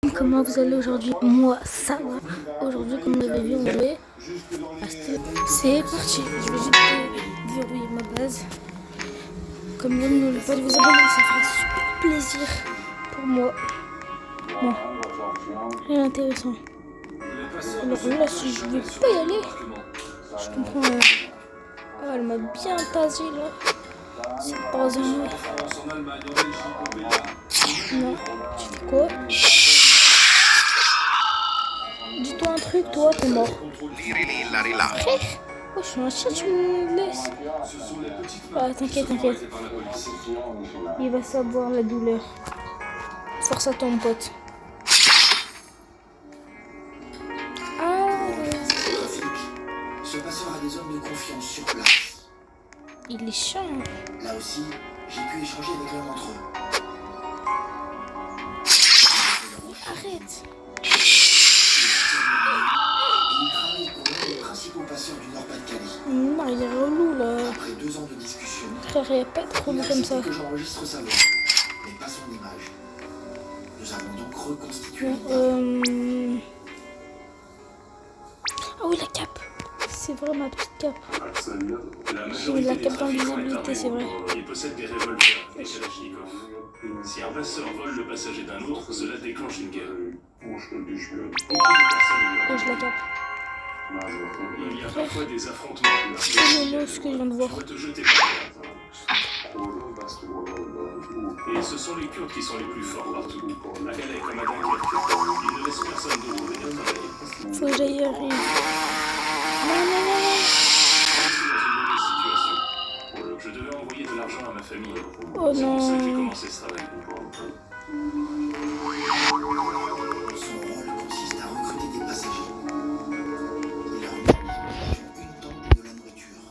Comment vous allez aujourd'hui? Moi ça va. Aujourd'hui, comme vous l'avez vu, on jouait à c'est parti. Je vais juste verrouiller ma base. Comme vous n'avez pas de vous abonner, ça fera super plaisir pour moi. Bon, rien d'intéressant. Alors là, si je vais pas y aller, je comprends. Oh, elle m'a bien tasé là. C'est pas un jeu. Non, tu fais quoi? Dis-toi un truc, toi, t'es mort. Frère, oh, je suis un chat, tu me laisses. Ah, t'inquiète. Il va savoir la douleur. Force à ton pote. Ce passeur a des hommes de confiance sur place. Il est chiant. Là aussi, j'ai pu échanger avec l'un d'entre eux. Arrête. Il travaille pour l'un des principaux passeurs du Nord-Pas-de-Calais. Non, il est relou là. Après 2 ans de discussion, Frère, il n'y a pas de relou comme ça. que j'enregistre sa voix, mais pas son image. Nous avons donc reconstitué. Ah oui, la cape. C'est vrai, ma petite cape. J'ai mis la cape d'invisibilité, c'est vrai. Il possède des revolvers, des Kalachnikov. Si un passeur vole le passager d'un autre, cela déclenche une guerre. Beaucoup de Oh, je la cape. personnes. Il y a parfois des affrontements. C'est le mot ce que je viens de voir. Tu vas te jeter par terre. Et ce sont les Kurdes qui sont les plus forts partout. À Calais comme à Dunkerque, ils ne laissent personne d'autre venir travailler. Faut que j'aille y arriver. Non. Je suis dans une mauvaise situation. Je devais envoyer de l'argent à ma famille. Oh C'est pour ça que j'ai non. commencé ce travail. Son rôle consiste à recruter des passagers. Il leur donne une tente et de la nourriture.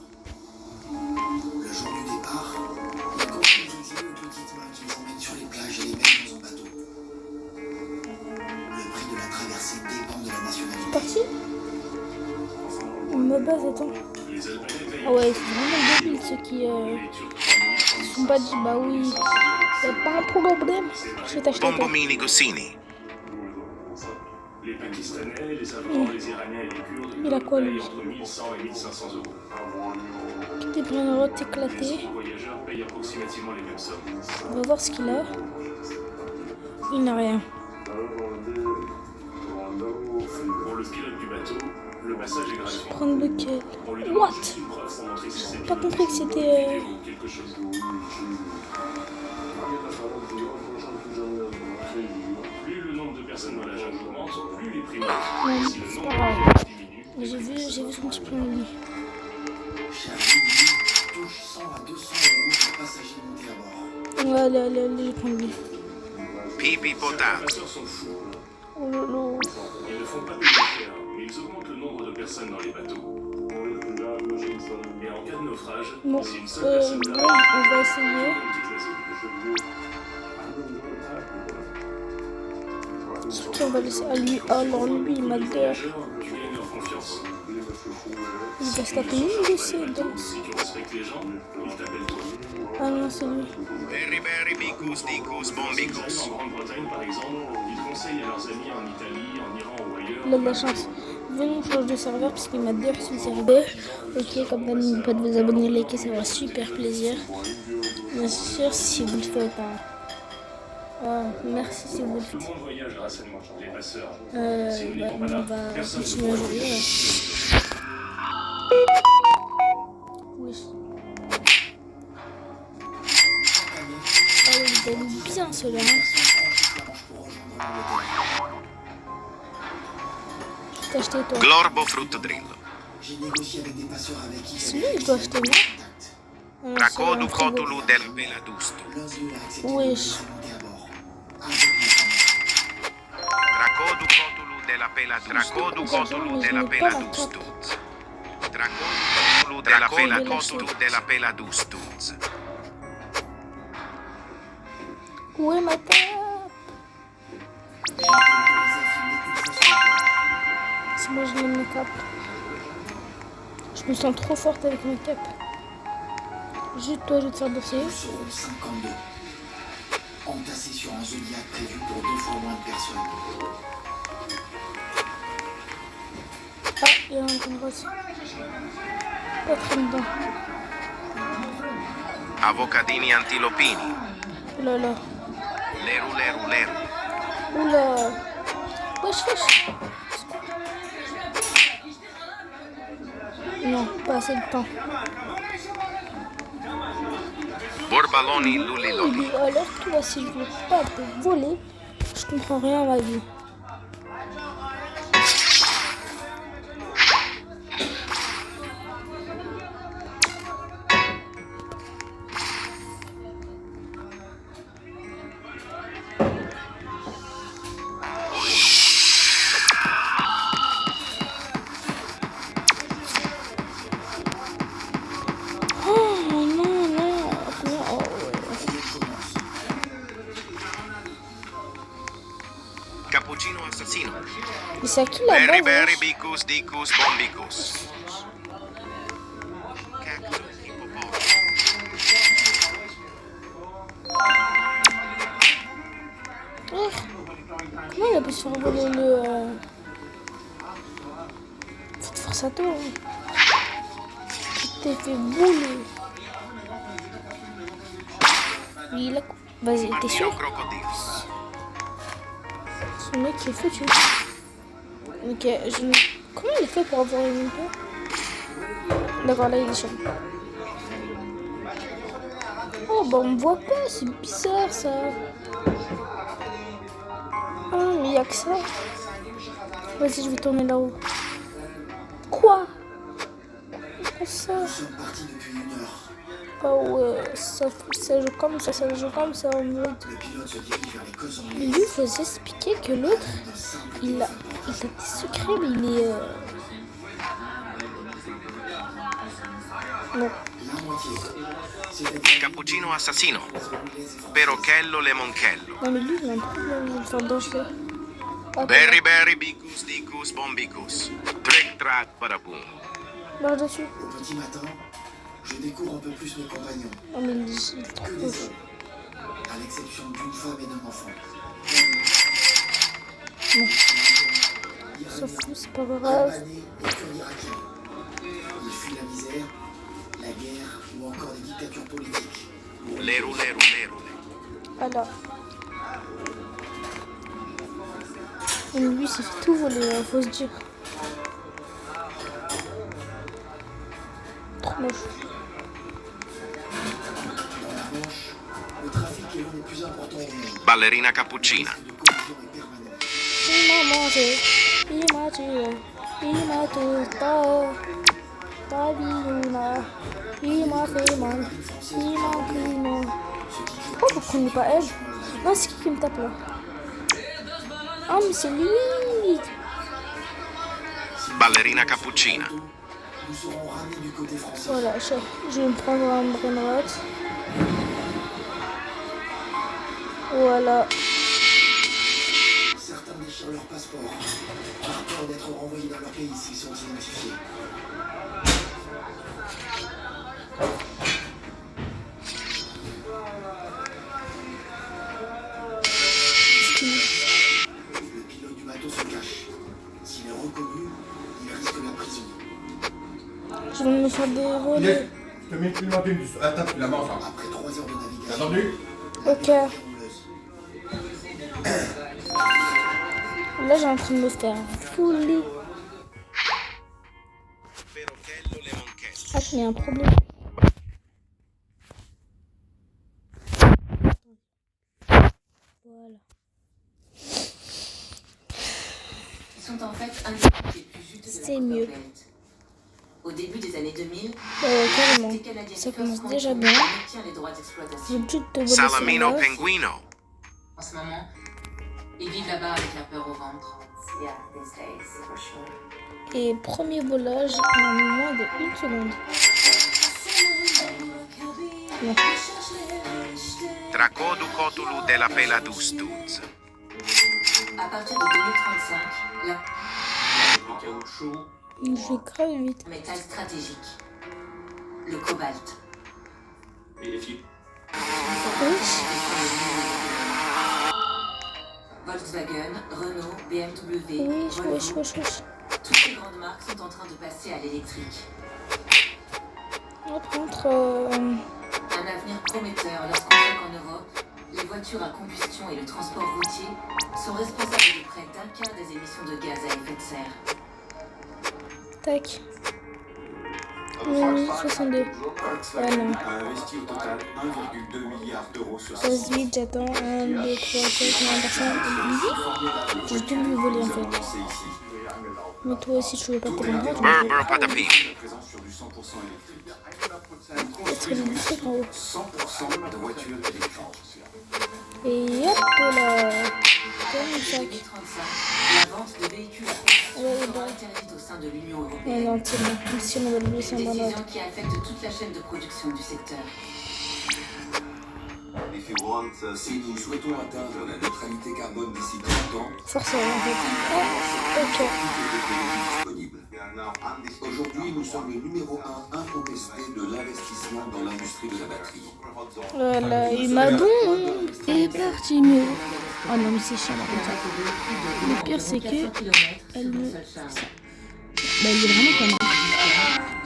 Le jour du départ, il confie les exilés aux petites mains qui les emmènent sur les plages et les mènent dans un bateau. Le prix de la traversée dépend de la nationalité. Parti. Ma base, attends. Ah ouais, c'est vraiment débile ceux qui sont pas dit bah oui, y'a pas un problème. Je vais t'acheter toi. Bombomini Goscini. Les Pakistanais, les Afghans, les Iraniens et les Kurdes Il a quoi, lui? payent entre 1100 et 1500 euros. T'es pris une route éclatée. Les autres voyageurs payent approximativement les mêmes sommes. On va voir ce qu'il a. Il n'a rien. Pour le pilote du bateau, le passage est gratuit. Prendre lequel? On lui demande What? juste une preuve pour montrer que c'est J'ai pas compris que c'était. quelque chose. Plus le nombre de personnes dans la jungle augmente, plus les prix Ouais, montent. Si le c'est nombre pas de grave. personnes diminue, J'ai vu son petit plan lui. Chaque touche 100 à 200 euros par passager monté à bord. Ouais, allez, je prends lui. Pipi les Potato. passeurs sont fous. Oh lolo. Ils ne font pas payer cher, mais ils augmentent le nombre de personnes dans les bateaux. Et en cas de naufrage, Bon, si une seule personne bon, meurt, on va essayer. Surtout, on va laisser à lui. Alors lui, il m'a l'air. Tu gagnes leur confiance. Il va se taper une de ses dents. Si tu respectes les gens, ils t'appellent toi. Ah non, c'est lui. Berry Bicus Dicus Bombicus. En Grande-Bretagne, par exemple, ils conseillent à leurs amis en Italie, en Iran ou ailleurs. Il a de la chance. Venez, on change de serveur parce qu'il m'a dit sur le serveur. Ok, comme d'hab, n'oubliez pas de vous abonner, liker, ça va super plaisir. Bien sûr, si vous le faites. Merci si vous le Tout le faites. monde voyage grâce à nous, les passeurs. On va continuer à jouer. Oui. Ah oui, il donne bien cela. Je t'ai acheté toi. Glorbo Fruttodrillo. J'ai négocié avec des passeurs avec qui C'est lui qui doit acheter, non? Racodu C'est un frigo. Cotulu del Peladusto. l'un d'eux a accepté Oui. de nous monter à bord. Avec mes Racodu Cotulu della Peladusto. Racodu Cotulu della Peladusto. Racodu Cotulu della Peladusto. Où est ma table? J'ai été autorisé à filmer une fois sur la plage. C'est moi, je mets mes capes. Je me sens trop forte avec mes capes. Juste toi, je vais te faire bosser. Nous serons 52. Entassés sur un zodiac prévu pour 2 fois moins de personnes. j'ai un grande droite. Pas très dedans. Avocadini antilopini. Oh là là. Leru leru leru. Oula. Wesh, wesh. Non, pas assez de temps. Borbaloni luliloni. Alors toi, si je veux pas te voler, je comprends rien à ma vie. Cappuccino assassino. Mais c'est à qui la Berry base berry wesh? bicus dicus bombicus. Cactus hippopotamo. Comment il a pu se faire voler le... Cette force à toi. Tu t'es fait voler. Il a... Vas-y, t'es sûr? Crocodilus. Ce mec qui est foutu. Ok, comment il a fait pour avoir une paix? D'accord, là il est chiant. Oh bah on me voit pas, c'est bizarre ça. Ah mais y'a que ça. Vas-y, je vais tourner là-haut. Quoi? Comment ça? Nous sommes partis depuis 1 heure. Ah ouais, ça joue comme ça joue comme ça en mode. Le pilote se dirige vers les côtes Mais lui, il faut s'expliquer que l'autre, il a des secrets, mais il est... Non. La moitié. C'est-à-dire Cappuccino assassino. Perochello lemonchello. Non mais lui, il a un problème, il va faire dangereux. Ah, Berry berry bicus dicus bombicus. Trick track badaboom. marche dessus. au petit matin, je découvre un peu plus mes compagnons. Non mais il est trop Que des proche. hommes. À l'exception d'une femme et d'un enfant. S'en fout, c'est pas grave. Albanais et Kurdes irakiens. Ils fuient la misère, la guerre ou encore des dictatures politiques. Leru leru leru. Alors. Et lui, il s'est fait tout voler, faut se dire. Trop moche. Dans la Manche, le trafic est l'un des plus importants au monde. Ballerina cappuccina. Le collision est permanent. Il m'a mangé, il m'a tué, il m'a tout pas. Babylona, il m'a fait mal, il m'a pris mal. Pourquoi vous prenez pas elle? Non, c'est qui me tape là? Ah, mais c'est lui! Ballerina cappuccina. Nous serons ramenés du côté français. Voilà, je vais me prendre un brainrot. Voilà. Certains déchirent leur passeport, par peur d'être renvoyés dans leur pays s'ils sont identifiés. Le pilote du bateau se cache. S'il est reconnu, il risque la prison. Je vais me faire dérouler. Je te mets plus loin d'une. Attends, tu la manges. Hein. Après 3 heures de T'as navigation, entendu? Ok. Là, j'ai en train de me faire fouler. Perochello lemonchello. Ah, il y a un problème. Voilà. Ils sont en fait un des groupes les plus juteux de la C'est Copper mieux. Belt. Au début des années 2000, Carrément. des Canadiens Ça First commence Control déjà bien. obtient les droits Je d'exploitation. vais juste te voler sur Salamino la penguino. En ce moment, ils vivent là-bas avec la peur au ventre. Et premier volage en moins de 1 seconde. Non. Tracodu cotulu della peladustuz. À partir de 2035, la Je vais grave vite. métal stratégique, le cobalt. Et les filles? Wesh. Volkswagen, Renault, BMW, Wesh, Volvo, wesh, wesh, wesh. Toutes les grandes marques sont en train de passer à l'électrique. Par contre, Un avenir prometteur lorsqu'on sait qu'en Europe, les voitures à combustion et le transport routier sont responsables de près d'un quart des émissions de gaz à effet de serre. tac. 62. Ah non. A investi au total 1,2 milliard d'euros sur Ça se vide, j'attends. 1, 2, 3, 4, 9 personnes. J'ai tout vu voler en fait. lancé ici. Mais toi aussi, tu veux pas te rendre compte. Berber Patapim. Présent sur du 100% électrique. Peut-être une boutique en haut. 100% de voitures électriques. Et hop là. Comme En sac. 2035, la vente de véhicules à combustion Ouais, sera ouais. interdite au sein de l'Union Ouais, européenne. non, c'est bon. Si on va le laisser en bas là. Décision qui affecte toute la chaîne de production du secteur. Si nous souhaitons atteindre la neutralité carbone d'ici 30 ans, Forcément en fait. Ah, ok. disponible. Aujourd'hui, nous sommes le numéro 1 incontesté de l'investissement dans l'industrie de la batterie. Voilà, il m'a bon. Hein. Et parti mieux. Oh non, mais c'est chiant là comme ça. Le pire, c'est que elle me. Ça. Bah, il est vraiment pas mal.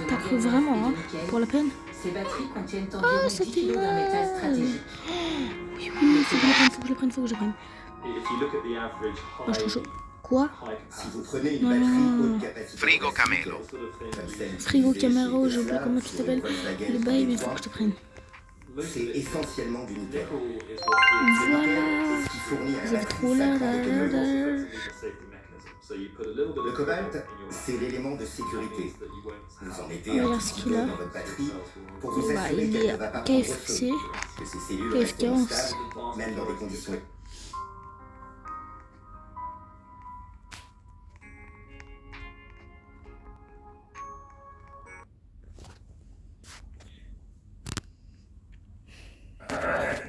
T'as cru vraiment, hein, pour la peine. Ces batteries contiennent environ 10 ça fait kg d'un métal mal. stratégique. Oui, faut que je le prenne. Oh, je suis trop chaud. Quoi? Si vous prenez une Non, batterie non. haute capacité, Frigo Camelo. comme celle Frigo utilisée Camaro, chez je sais pas comment tu t'appelles. Volkswagen Le bail, mais il faut que je te prenne. c'est essentiellement du nickel. Voilà. C'est ce qui fournit à Vous la êtes batterie trop là, 5 ans d'autonomie. Le Le cobalt, c'est l'élément de sécurité. Vous en mettez un Regarde petit ce peu qu'il a. dans votre batterie pour vous Bah, assurer il qu'elle est ne va pas prendre feu, KFC. que ces cellules KFC restent 11. stables, même dans des conditions.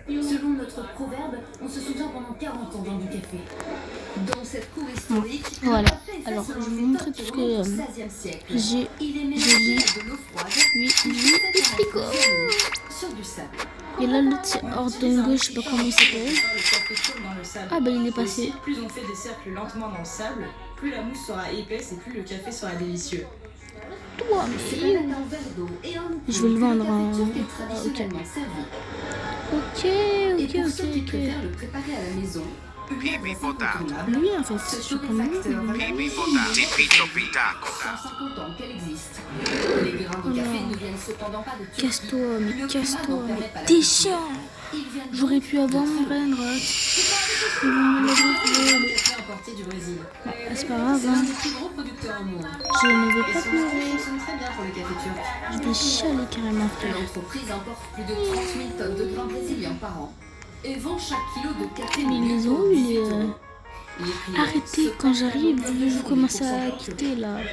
Selon notre proverbe, on se souvient pendant 40 ans dans du café. Dans cette cour historique, Voilà. le café est fait Alors, selon je vais vous une montrer méthode tout ce qui que remonte au XVIe siècle. j'ai. Il est je mélangé lis. à de l'eau froide, Oui, puis oui, fait et pendant frigo. plusieurs minutes sur du sable. Et là, l'autre, c'est Ordongo, je sais pas comment il s'appelle. Ah, bah, il est passé. Aussi, plus on fait des cercles lentement dans le sable, plus la mousse sera épaisse et plus le café sera délicieux. Toi, C'est mais. avec un verre d'eau et un Je vais le vendre en. café turc est Ah, ok. traditionnellement servi. Ok, Et ok, pour ceux qui ok, préfèrent le préparer à la maison, Pipi potato. ok. Lui, en fait, ce je prends lui. torréfacteur va Pipi potato. Tipito pitaco. 150 ans qu'elle existe. Les grains de café ne viennent cependant pas de Turquie. Casse-toi, mais Le climat casse-toi, n'en permet mais pas la t'es culture. chiant. Ils viennent J'aurais pu avoir mon brain rot. Ils vont me l'avoir volé. Café importé du Brésil. Ah, c'est pas grave, C'est l'un hein. des plus gros producteurs au monde. Je ne vais Et pas son pleurer. système fonctionne très bien pour le café turc. Je vais chialer carrément, frère. L'entreprise importe plus de 30 000 tonnes de grains brésiliens par an et vend chaque kilo de café Mais minute les pour ont, 8 mais. euros. Les clients Arrêtez, se quand j'arrive, partagent vous commencez à 10% quitter là. Et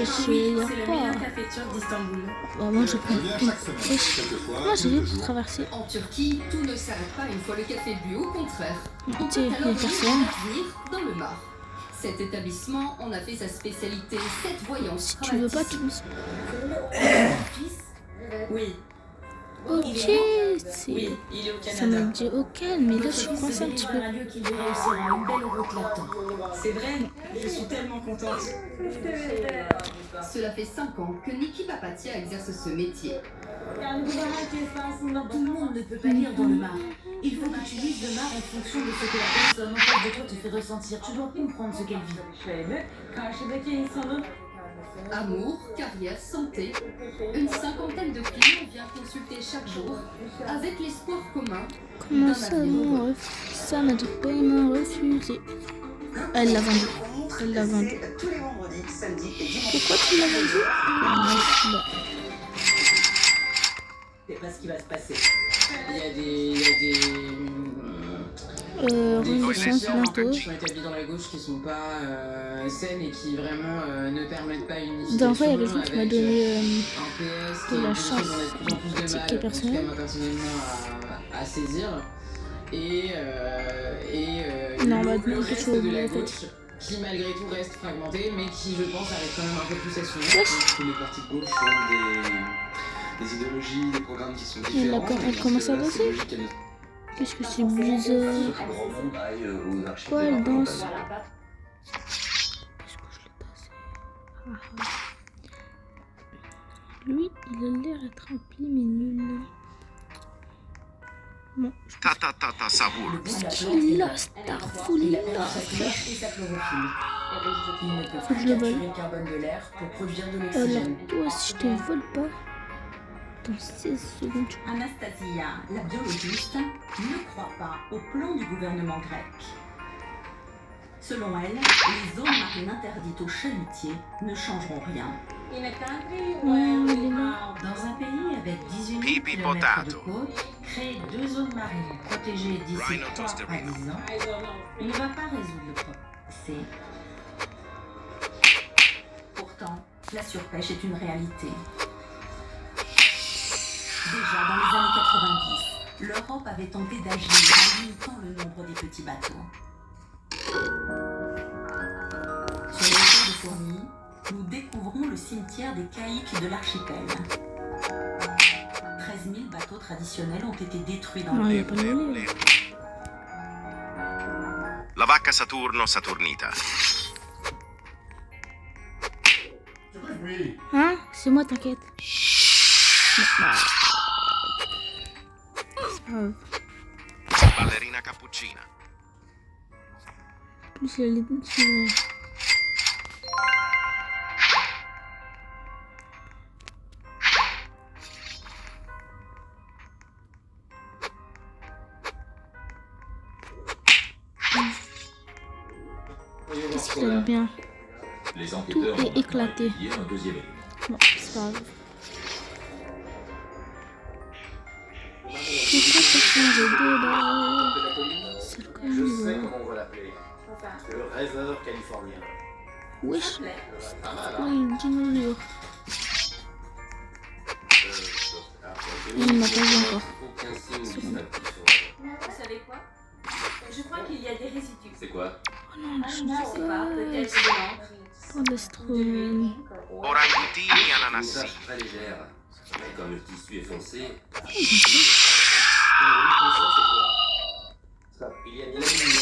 je C'est y a le pas. meilleur café turc d'Istanbul. Bah, moi je prends tout. Moi je vais pour traverser. En Turquie, tout ne s'arrête pas une fois le café bu, au contraire. Écoutez, il y a Alors, personne. venir dans le Mar. Cet établissement en a fait sa spécialité, cette voyance. Si tu veux pas, tu me. Oui, Ok, oui, c'est. il est au Ça m'a Canada. dit au calme, mais là je suis coincée un petit peu. un lieu qui lui réussira une belle route là-dedans. C'est vrai, je suis tellement contente. Cela fait 5 ans que Niki Papatia exerce ce métier. Tout le monde ne peut pas lire dans le Mar. Il faut que tu lises le Mar en fonction de ce que la personne en face de toi te fait ressentir. Tu dois comprendre ce qu'elle vit. Amour, carrière, santé. Une cinquantaine de clients viennent consulter chaque jour avec l'espoir commun. Comment ça m'a ça m'a dit paiement refusé. Elle l'a vendu. Elle l'a vendu. Tous les vendredis, samedis et dimanches. Pourquoi tu l'as vendu? Bah, C'est pas ce qui va se passer. Il y a des renaissance bientôt. qui sont établis dans la gauche qui sont pas saines et qui vraiment ne permettent pas une unification. Dans le fois, il y a quelqu'un qui m'a avec, donné un PS de la qui chance. on a de plus en plus de Ticket mal, en tout personnel. cas moi personnellement, à saisir. Et Non, le bah, le non, reste quelque chose, de la en fait. gauche qui malgré tout reste fragmenté, mais qui je pense arrive quand même un peu plus à s'unir. Tous les partis de gauche ont des idéologies, des programmes qui sont Et là, différents. quand elle commence à danser. Qu'est-ce que c'est bizarre? Quoi, elle danse? Qu'est-ce que je l'ai dansé? Il a l'air d'être rempli, mais nul. Bon, Ta savur. il a Starfall là. Faut que je le vole. Alors, toi, si je te vole pas, dans 16 secondes, tu Anastasia, la biologiste, ne croit pas au plan du gouvernement grec. Selon elle, les zones marines interdites aux chalutiers ne changeront rien. Dans un pays avec 18 000 Pipi km de potato. côte, créer 2 zones marines protégées d'ici 3 à 10 Rhinotosterino. ans ne va pas résoudre le problème. Pourtant, la surpêche est une réalité. Déjà dans les années 90, l'Europe avait tenté d'agir en limitant le nombre des petits bateaux. Sur les terres de Fourmi, nous découvrons le cimetière des caïques de l'archipel. 13 000 bateaux traditionnels ont été détruits dans non, le il n'y a pas de lait. La vacca Saturno Saturnita. Oui. Hein? C'est moi, t'inquiète. C'est pas grave. Ballerina cappuccina. En plus, il a les dents sur... Qu'est-ce qu'il a bien? Les Tout enquêteurs est éclaté. ont un deuxième élément. Bon, c'est pas grave. Pourquoi ça change de là? C'est le Je sais colis, comment on va l'appeler. Le rêveur californien. wesh. Oh, il dit nous. Il m'a pas vu encore. Aucun signe distinctif. Vous savez quoi? Je crois qu'il y a des résidus. C'est quoi? Oh non, la Je sais pas, peut-être chance. de l'encre. Cholestérol. Orangutini Une ananassi. tache très légère. Mais comme le tissu est foncé. Il y a de l'aluminium dessus.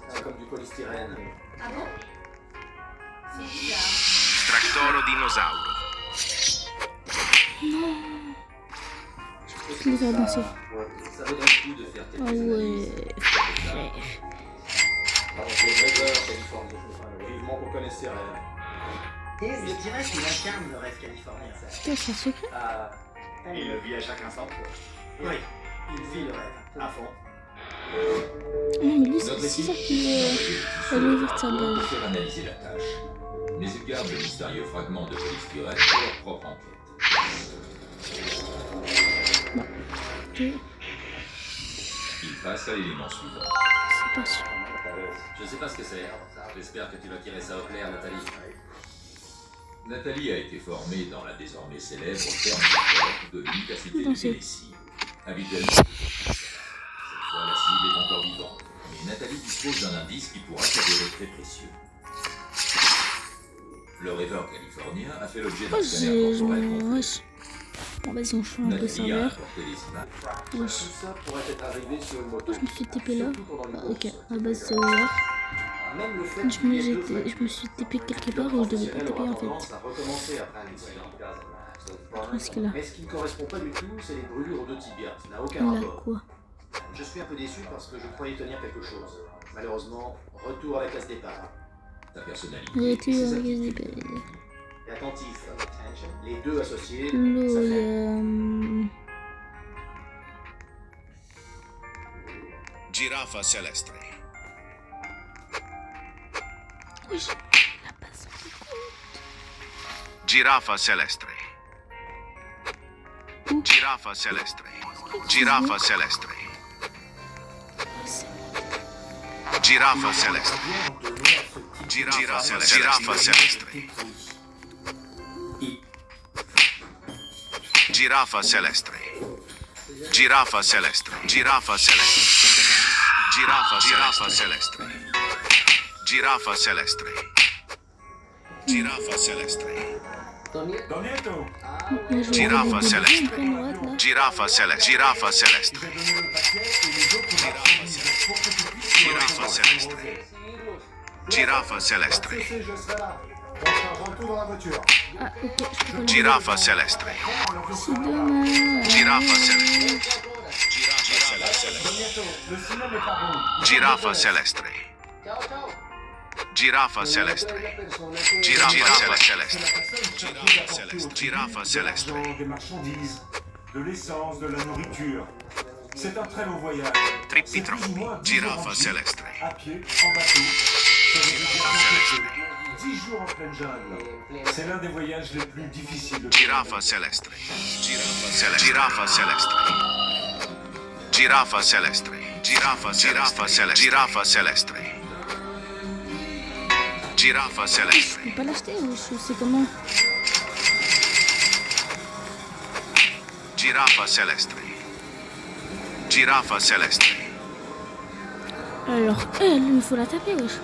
C'est comme du polystyrène. Ah bon? C'est bizarre. Tractoro dinosauro. Je les ai danser. Ça vaudrait le coup de faire Ah quelques analyses. ouais. Le rêveur californien. Vivement qu'on connaissait rien. Et je dirais qu'il incarne le rêve californien. Putain, c'est un secret. Il le vit à chaque instant. Oui, il vit le rêve à fond. Non, mais lui, c'est ça qui va lui ouvrir sa On peut base. faire analyser la tâche, mais ils gardent le mystérieux fragment de polystyrène pour leur propre enquête. Ok, Ils passent à l'élément suivant. c'est pas sûr. Je sais pas ce que c'est. J'espère que tu vas tirer ça au clair, Nathalie. Nathalie a été formée dans la désormais célèbre ferme de l'unicacité de Tennessee. Habituellement, cette fois la cible est encore vivante, mais Nathalie dispose d'un indice qui pourra s'avérer très précieux. Le rêveur californien a fait l'objet d'un Oh, scanner je corporel me... complet. Wesh. Bon, vas-y, on change de Nathalie a serveur. apporté les images. Wesh. Tout ça pourrait être arrivé sur une moto. Pourquoi je me suis TP là? Surtout pendant les Ah, ok, courses. à la base c'est ouvert. Même le fait Je qu'il y ait deux me voitures. suis TP quelque part où je devais pas Le TP en professionnel aura fait. tendance à recommencer après un accident. Presque là. Mais ce qui ne correspond pas du tout, c'est les brûlures aux deux tibias. Ça n'a aucun Là rapport. quoi? Je suis un peu déçu parce que je croyais tenir quelque chose. Malheureusement, retour à la case départ. Ta personnalité. Arrêtez c'est ça avec qui les fait. épées. Et attentif, les deux associés, ça Lol. fait. Giraffa celeste. Wesh. La base. Giraffa celeste. Giraffa celeste. Giraffa celeste. Giraffa celeste. Giraffa celeste. Giraffa celeste. Giraffa celeste. Giraffa celeste. Giraffa celeste. Giraffa celeste. Giraffa celeste. Giraffa celeste. Giraffa celeste. Giraffa celeste. Giraffa celeste. Giraffa celeste. Giraffa celeste. rentre tout dans la voiture. Ah, ok, je peux pas le Giraffa celeste. C'est dommage. Giraffa celeste. Le cinéma n'est pas bon. Giraffa celeste. Giraffa celeste. Giraffa celeste. Giraffa celeste. Des marchandises, de l'essence, de la nourriture. C'est un très long voyage. Trippi troppi. Giraffa celeste. À pied, en bateau. Ça veut dire 10 jours en pleine jungle. C'est l'un des voyages les plus difficiles de Giraffa celeste. Giraffa celeste. Giraffa celeste. Giraffa celeste. Giraffa celeste. Giraffa celeste. Je peux pas l'acheter ou je sais comment? Giraffa celeste. Giraffa celeste. Alors, elle, il faut la taper, wesh.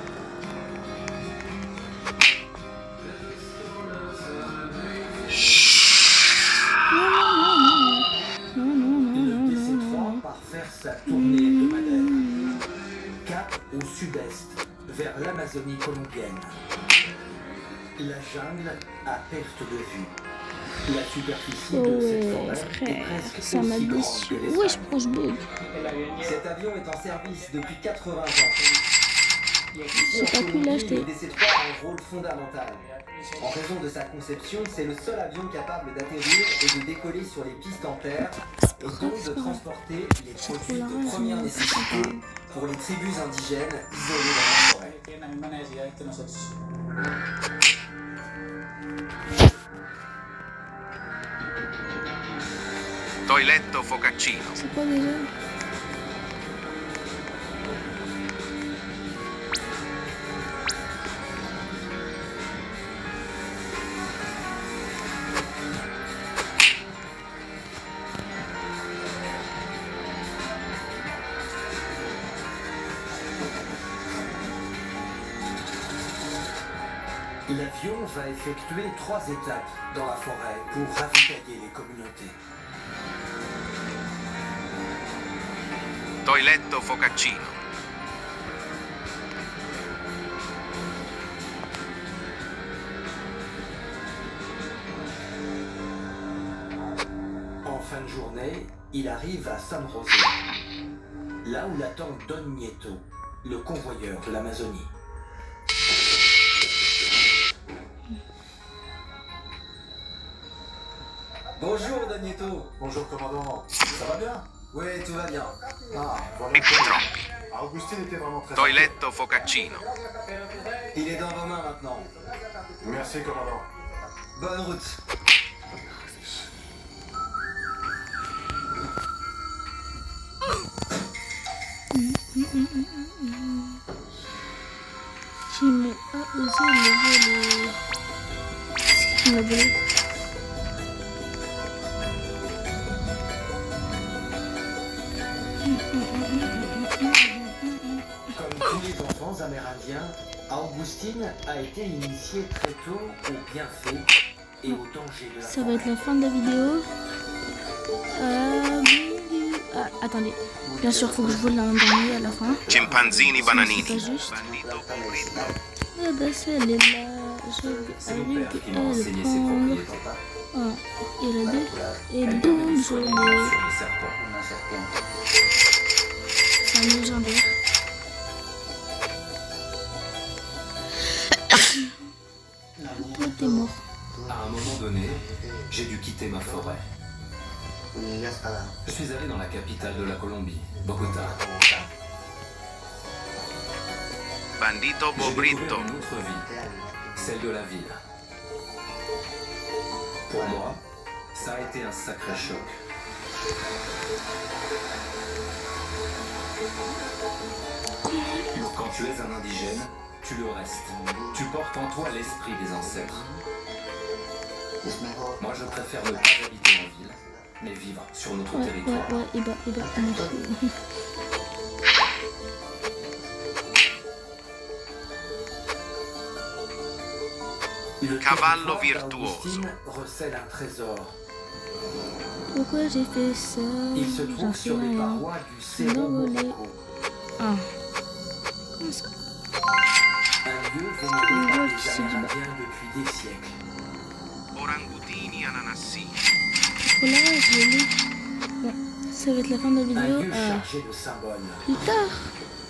De DC3 part faire sa tournée hebdomadaire. Cap au sud-est, vers l'Amazonie colombienne. La jungle à perte de vue. La superficie de cette forêt est frère, presque ça m'a aussi grande déçu. que l'Espagne. Wesh, pourquoi je bug? Cet avion est en service depuis 80 ans. J'ai pas pu l'acheter. Le DC-3 a un rôle fondamental. En raison de sa conception, c'est le seul avion capable d'atterrir et de décoller sur les pistes en terre et donc de transporter les produits de première nécessité pour les tribus indigènes isolées dans la forêt. Toiletto focaccino. C'est quoi déjà? L'avion va effectuer 3 étapes dans la forêt pour ravitailler les communautés. Toiletto focaccino. En fin de journée, il arrive à San José, là où l'attend Don Nieto, le convoyeur de l'Amazonie. Bonjour Don Nieto. Bonjour commandant. Ça va bien? Oui, tout va bien. Ah, voilà. Trippi troppi. Ah, Augustine était vraiment très Toiletto focaccino. Il est dans vos mains maintenant. Merci commandant. Bonne route. Qui m'ont osé me voler. Qu'est-ce qui m'a volé? Comme tous les enfants amérindiens, Augustine a été initiée très tôt aux bienfaits et aux dangers de la Ça va être la fin de la vidéo. Attendez. Bien sûr, faut que je vole un dernier à la fin. Chimpanzini C'est bananini. pas juste. Ah bah celle est là. Je vais aller elle prendre. Un et la deux. Et donc je l'ai. C'est un légendaire. Toi t'es mort. À un moment donné, j'ai dû quitter ma forêt. Je suis allé dans la capitale de la Colombie, Bogota. Bandito J'ai découvert bobrito. une autre vie, celle de la ville. Pour moi, ça a été un sacré choc. Quand tu es un indigène, tu le restes. Tu portes en toi l'esprit des ancêtres. Moi, je préfère ne pas habiter en ville, mais vivre sur notre territoire. Et bah, merci. Le Cavallo territoire virtuoso. d'Augustine recèle un trésor. Pourquoi j'ai fait ça? Il se J'en trouve sais sur les rien. parois du Non, Cerro volé. Morocco. Ah. Comment ça? Un lieu vénéré On par voit les que c'est du bas. Amérindiens depuis des siècles. Orangutini ananassi. Voilà, je l'ai lu. Bon, ça va être la fin de la Un vidéo. lieu chargé de symboles. Plus tard.